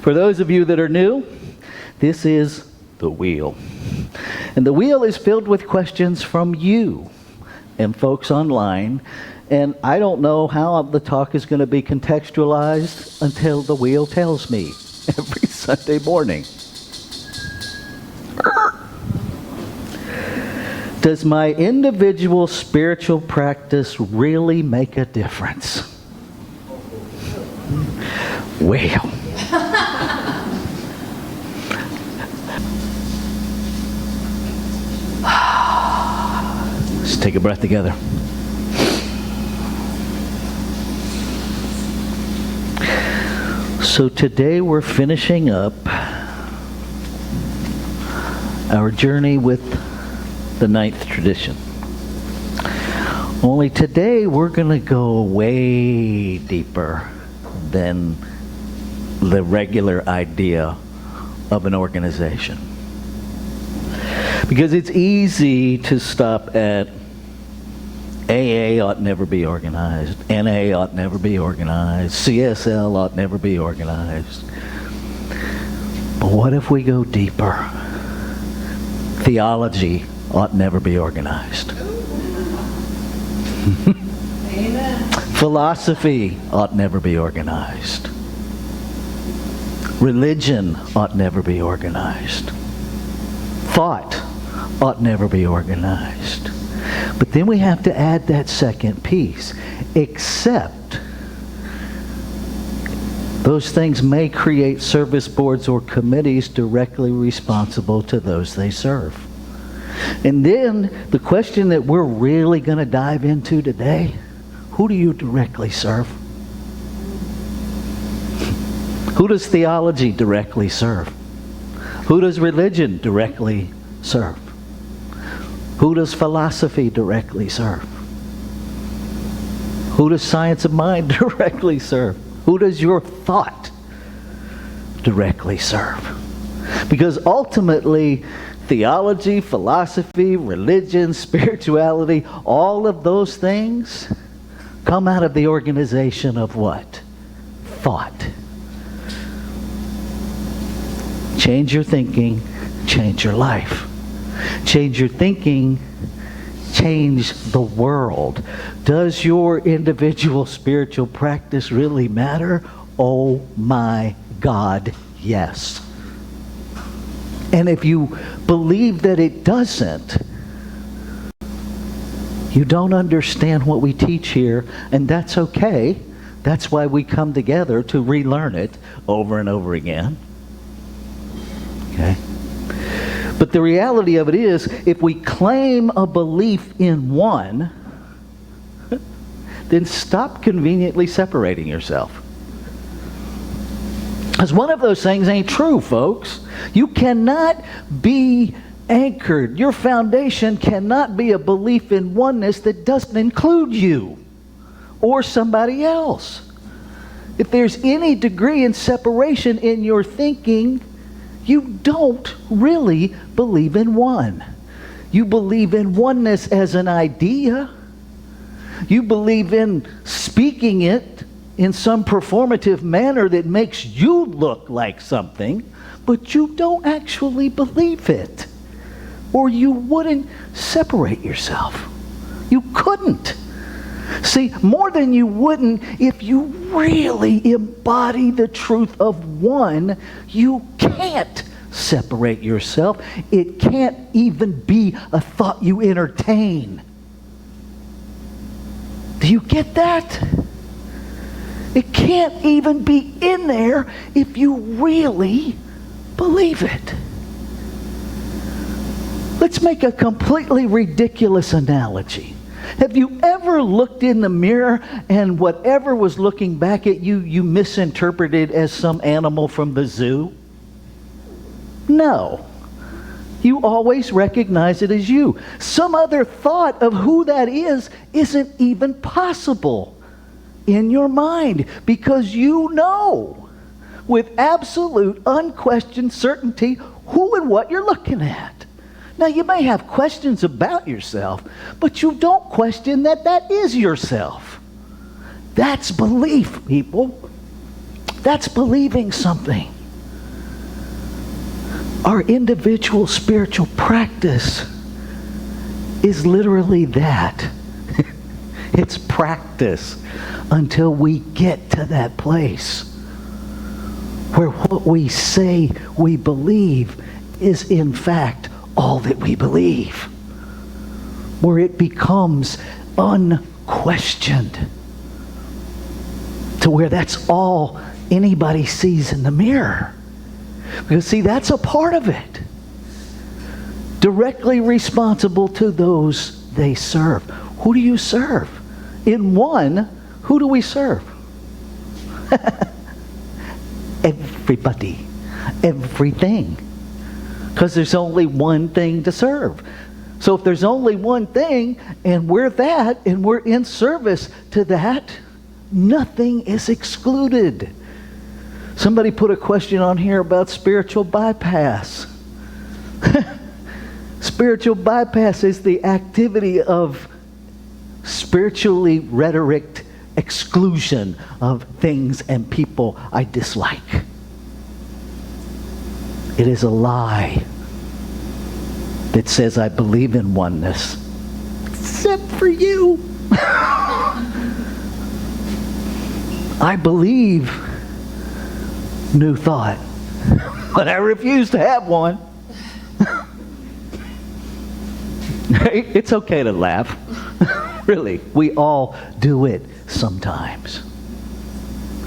For those of you that are new, this is the wheel. And the wheel is filled with questions from you and folks online. And I don't know how the talk is going to be contextualized until the wheel tells me every Sunday morning. Does my individual spiritual practice really make a difference? Well. Let's take a breath together. So today we're finishing up our journey with the ninth tradition. Only today we're going to go way deeper than the regular idea of an organization. Because it's easy to stop at AA ought never be organized, NA ought never be organized, CSL ought never be organized. But what if we go deeper? Theology ought never be organized. Amen. Philosophy ought never be organized. Religion ought never be organized. Thought ought never be organized. But then we have to add that second piece. Except those things may create service boards or committees directly responsible to those they serve. And then the question that we're really going to dive into today, who do you directly serve? Who does theology directly serve? Who does religion directly serve? Who does philosophy directly serve? Who does science of mind directly serve? Who does your thought directly serve? Because ultimately, theology, philosophy, religion, spirituality, all of those things come out of the organization of what? Thought. Change your thinking, change your life. Change your thinking, change the world. Does your individual spiritual practice really matter? Oh my God, yes. And if you believe that it doesn't, you don't understand what we teach here, and that's okay. That's why we come together to relearn it over and over again. Okay? But the reality of it is, if we claim a belief in one, then stop conveniently separating yourself. Because one of those things ain't true, folks. You cannot be anchored. Your foundation cannot be a belief in oneness that doesn't include you or somebody else. If there's any degree in separation in your thinking, you don't really believe in one. You believe in oneness as an idea. You believe in speaking it in some performative manner that makes you look like something, but you don't actually believe it. Or you wouldn't separate yourself. You couldn't. See, more than you wouldn't, if you really embody the truth of one, you can't separate yourself. It can't even be a thought you entertain. Do you get that? It can't even be in there if you really believe it. Let's make a completely ridiculous analogy. Have you ever looked in the mirror and whatever was looking back at you, you misinterpreted as some animal from the zoo? No. You always recognize it as you. Some other thought of who that is isn't even possible in your mind, because you know with absolute unquestioned certainty who and what you're looking at. Now, you may have questions about yourself, but you don't question that that is yourself. That's belief, people. That's believing something. Our individual spiritual practice is literally that. It's practice until we get to that place where what we say we believe is in fact all that we believe. Where it becomes unquestioned. To where that's all anybody sees in the mirror. Because see, that's a part of it. Directly responsible to those they serve. Who do you serve? In one, who do we serve? Everybody. Everything. Because there's only one thing to serve. So if there's only one thing, and we're that, and we're in service to that, nothing is excluded. Somebody put a question on here about spiritual bypass. Spiritual bypass is the activity of spiritually rhetoric exclusion of things and people I dislike. It is a lie that says I believe in oneness, except for you. I believe new thought, but I refuse to have one. It's okay to laugh. Really, we all do it sometimes.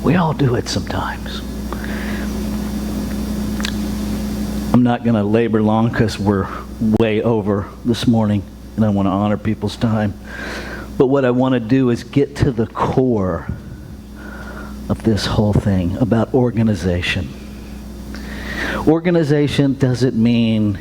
We all do it sometimes. I'm not going to labor long because we're way over this morning and I want to honor people's time. But what I want to do is get to the core of this whole thing about organization. Organization doesn't mean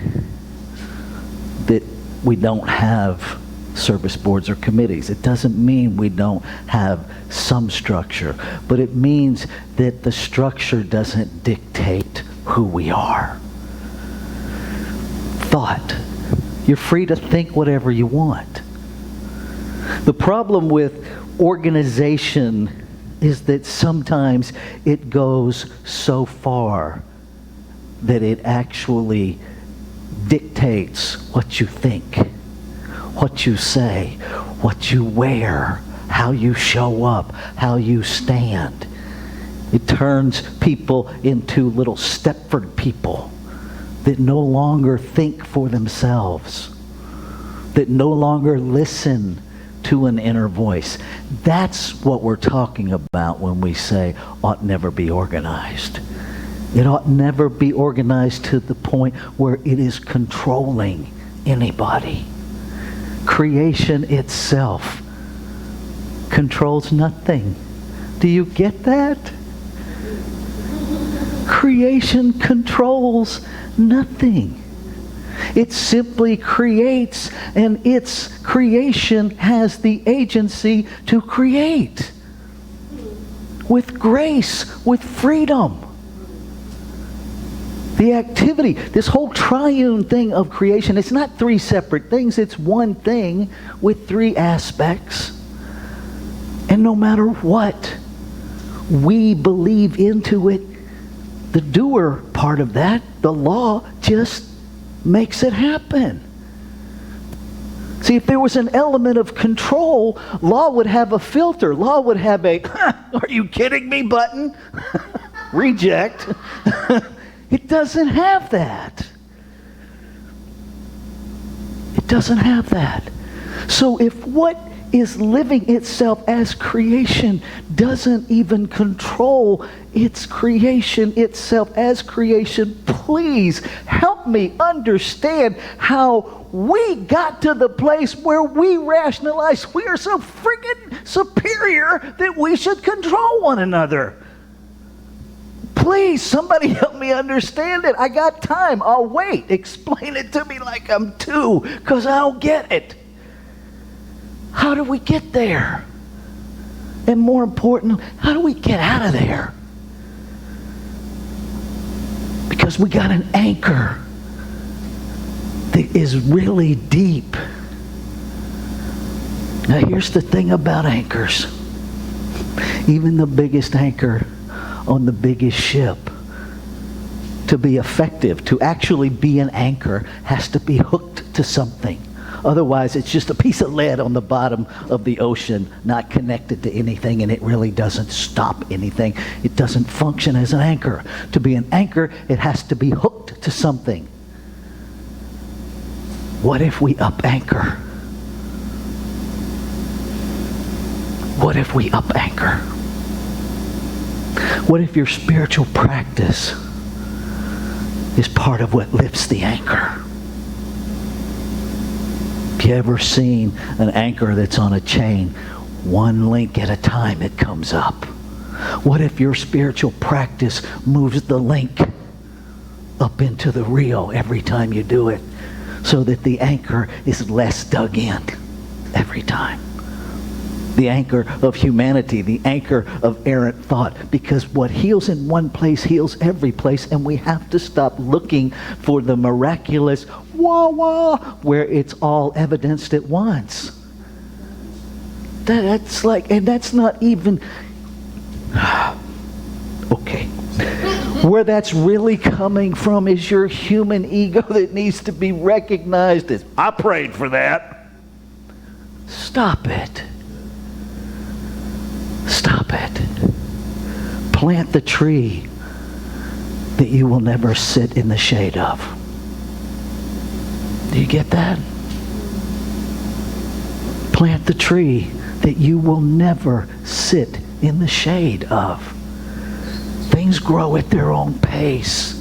that we don't have service boards or committees. It doesn't mean we don't have some structure, but it means that the structure doesn't dictate who we are. Thought. You're free to think whatever you want. The problem with organization is that sometimes it goes so far that it actually dictates what you think, what you say, what you wear, how you show up, how you stand. It turns people into little Stepford people that no longer think for themselves, that no longer listen to an inner voice. That's what we're talking about when we say ought never be organized. It ought never be organized to the point where it is controlling anybody. Creation itself controls nothing. Do you get that? Creation controls nothing. It simply creates, and its creation has the agency to create. With grace, with freedom. The activity, this whole triune thing of creation, it's not three separate things, it's one thing with three aspects. And no matter what we believe into it, the doer part of that, the law, just makes it happen. See, if there was an element of control, law would have a filter. Law would have a, are you kidding me button? Reject. It doesn't have that. It doesn't have that. So if what is living itself as creation doesn't even control its creation itself as creation, please help me understand how we got to the place where we rationalize we are so friggin' superior that we should control one another. Please, somebody help me understand it. I got time. I'll wait. Explain it to me like I'm two, because I don't get it. How do we get there? And more important, how do we get out of there? Because we got an anchor that is really deep. Now here's the thing about anchors. Even the biggest anchor on the biggest ship to be effective, to actually be an anchor, has to be hooked to something. Otherwise, it's just a piece of lead on the bottom of the ocean, not connected to anything, and it really doesn't stop anything. It doesn't function as an anchor. To be an anchor, it has to be hooked to something. What if we up anchor? What if we up anchor? What if your spiritual practice is part of what lifts the anchor? Have you ever seen an anchor that's on a chain? One link at a time it comes up. What if your spiritual practice moves the link up into the reel every time you do it, so that the anchor is less dug in every time? The anchor of humanity, the anchor of errant thought. Because what heals in one place heals every place, and we have to stop looking for the miraculous wah-wah where it's all evidenced at once. That's like, and that's not even, okay. Where that's really coming from is your human ego that needs to be recognized as, I prayed for that. Stop it. Stop it. Plant the tree that you will never sit in the shade of. Do you get that? Plant the tree that you will never sit in the shade of. Things grow at their own pace.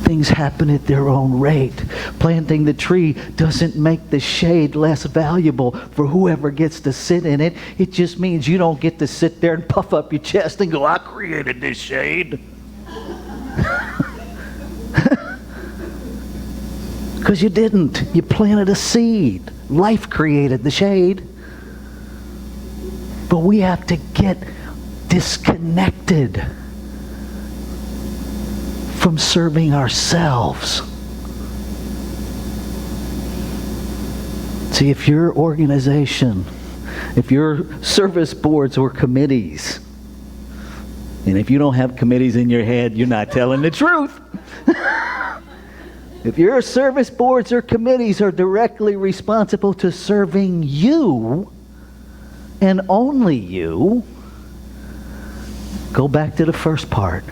Things happen at their own rate. Planting the tree doesn't make the shade less valuable for whoever gets to sit in it. It just means you don't get to sit there and puff up your chest and go, I created this shade. Because you didn't. You planted a seed. Life created the shade. But we have to get disconnected from serving ourselves. See, if your organization, if your service boards or committees, and if you don't have committees in your head, you're not telling the truth. If your service boards or committees are directly responsible to serving you, and only you, go back to the first part.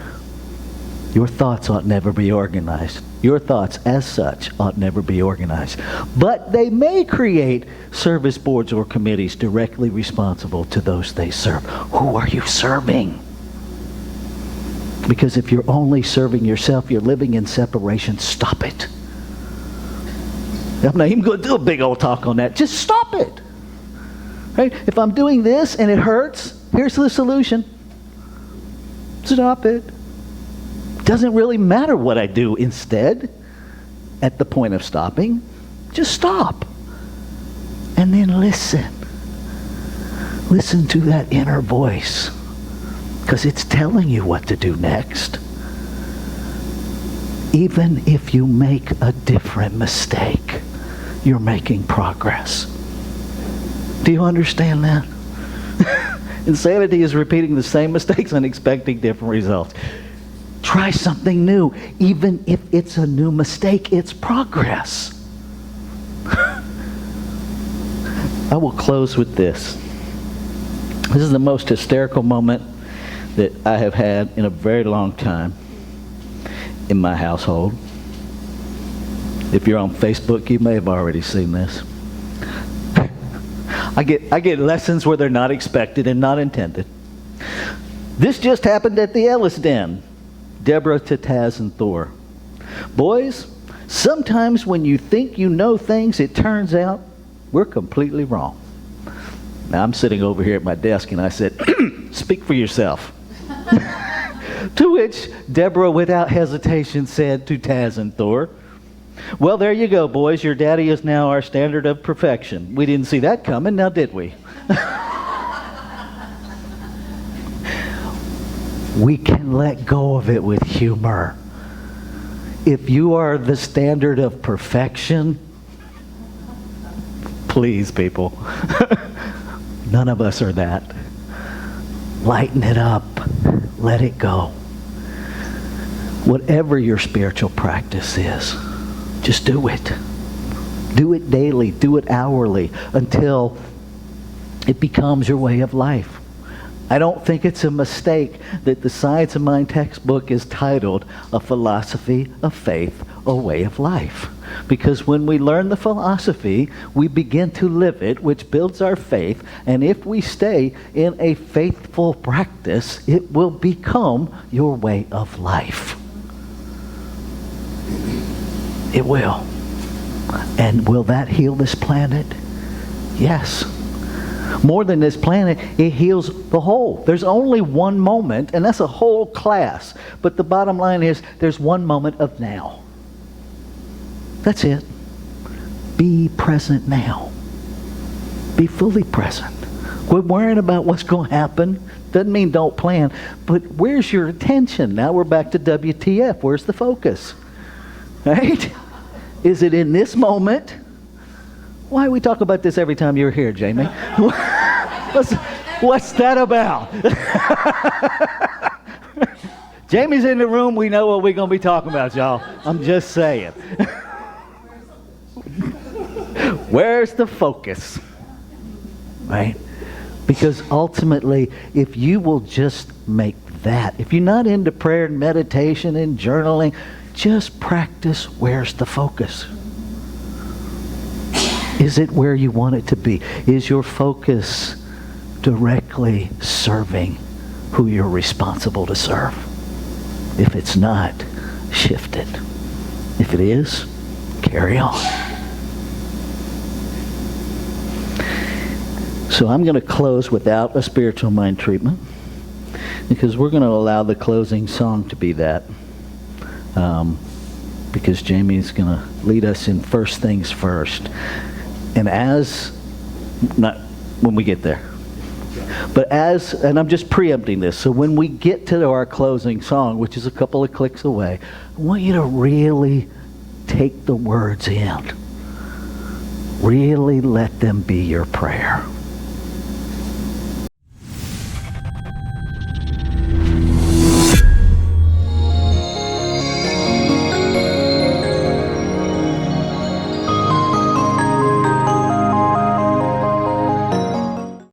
Your thoughts ought never be organized. Your thoughts, as such, ought never be organized. But they may create service boards or committees directly responsible to those they serve. Who are you serving? Because if you're only serving yourself, you're living in separation. Stop it. I'm not even going to do a big old talk on that. Just stop it. Right? If I'm doing this and it hurts, here's the solution. Stop it. Doesn't really matter what I do instead at the point of stopping. Just stop. And then listen. Listen to that inner voice, because it's telling you what to do next. Even if you make a different mistake, you're making progress. Do you understand that? Insanity is repeating the same mistakes and expecting different results. Try something new. Even if it's a new mistake, it's progress. I will close with this. This is the most hysterical moment that I have had in a very long time in my household. If you're on Facebook, you may have already seen this. I get lessons where they're not expected and not intended. This just happened at the Ellis den. Deborah, Taz, and Thor. Boys, sometimes when you think you know things, it turns out we're completely wrong. Now, I'm sitting over here at my desk, and I said, speak for yourself. To which Deborah, without hesitation, said to Taz and Thor, well, there you go, boys. Your daddy is now our standard of perfection. We didn't see that coming, now did we? We can let go of it with humor. If you are the standard of perfection, please, people. None of us are that. Lighten it up. Let it go. Whatever your spiritual practice is, just do it. Do it daily, do it hourly, until it becomes your way of life. I don't think it's a mistake that the Science of Mind textbook is titled A Philosophy of Faith, a Way of Life. Because when we learn the philosophy, we begin to live it, which builds our faith. And if we stay in a faithful practice, it will become your way of life. It will. And will that heal this planet? Yes. More than this planet, it heals the whole. There's only one moment, and that's a whole class. But the bottom line is, there's one moment of now. That's it. Be present now. Be fully present. Quit worrying about what's going to happen. Doesn't mean don't plan. But where's your attention? Now we're back to WTF. Where's the focus? Right? Is it in this moment? Why we talk about this every time you're here, Jamie? What's that about? Jamie's in the room. We know what we're going to be talking about, y'all. I'm just saying. Where's the focus? Right? Because ultimately, if you will just make that, if you're not into prayer and meditation and journaling, just practice where's the focus. Is it where you want it to be? Is your focus directly serving who you're responsible to serve? If it's not, shift it. If it is, carry on. So I'm going to close without a spiritual mind treatment, because we're going to allow the closing song to be that. Because Jamie's going to lead us in first things first. And not when we get there, but and I'm just preempting this, so when we get to our closing song, which is a couple of clicks away, I want you to really take the words in. Really let them be your prayer.